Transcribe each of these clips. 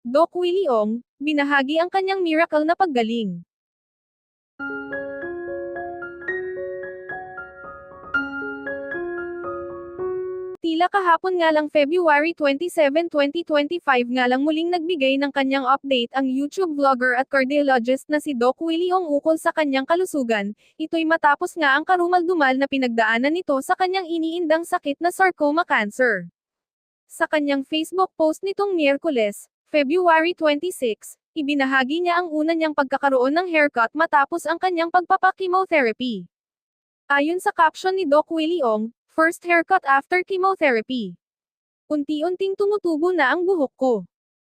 Doc Willie Ong, binahagi ang kanyang miracle na paggaling. Tila kahapon nga lang February 27, 2025 nga lang muling nagbigay ng kanyang update ang YouTube vlogger at cardiologist na si Doc Willie Ong ukol sa kanyang kalusugan, ito'y matapos nga ang karumal-dumal na pinagdaanan nito sa kanyang iniindang sakit na sarcoma cancer. Sa kanyang Facebook post nitong Miyerkules, February 26, ibinahagi niya ang una niyang pagkakaroon ng haircut matapos ang kanyang pagpapakimotherapy. Ayon sa caption ni Doc Willie Ong, first haircut after chemotherapy. Unti-unting tumutubo na ang buhok ko.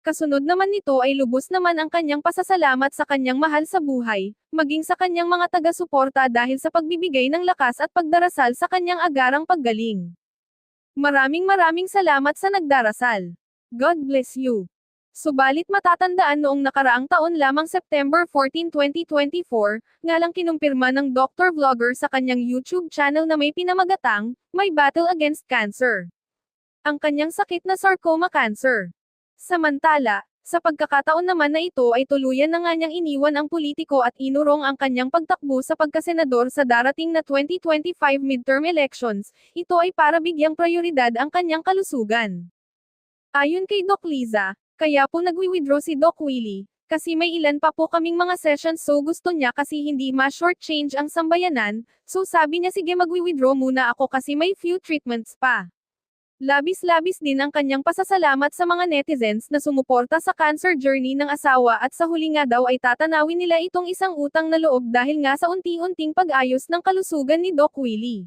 Kasunod naman nito ay lubos naman ang kanyang pasasalamat sa kanyang mahal sa buhay, maging sa kanyang mga taga-suporta dahil sa pagbibigay ng lakas at pagdarasal sa kanyang agarang paggaling. Maraming salamat sa nagdarasal. God bless you. Subalit matatandaan noong nakaraang taon lamang September 14, 2024, nga lang kinumpirma ng Dr. Vlogger sa kanyang YouTube channel na may pinamagatang, My Battle Against Cancer. Ang kanyang sakit na sarcoma cancer. Samantala, sa pagkakataon naman na ito ay tuluyan na nga niyang iniwan ang politiko at inurong ang kanyang pagtakbo sa pagkasenador sa darating na 2025 midterm elections, ito ay para bigyang prioridad ang kanyang kalusugan. Ayon kay Doc Liza, kaya po nagwi-withdraw si Doc Willie, kasi may ilan pa po kaming mga sessions so gusto niya kasi hindi ma-shortchange ang sambayanan, so sabi niya sige magwi-withdraw muna ako kasi may few treatments pa. Labis-labis din ang kanyang pasasalamat sa mga netizens na sumuporta sa cancer journey ng asawa at sa huli nga daw ay tatanawin nila itong isang utang na loob dahil nga sa unti-unting pag-ayos ng kalusugan ni Doc Willie.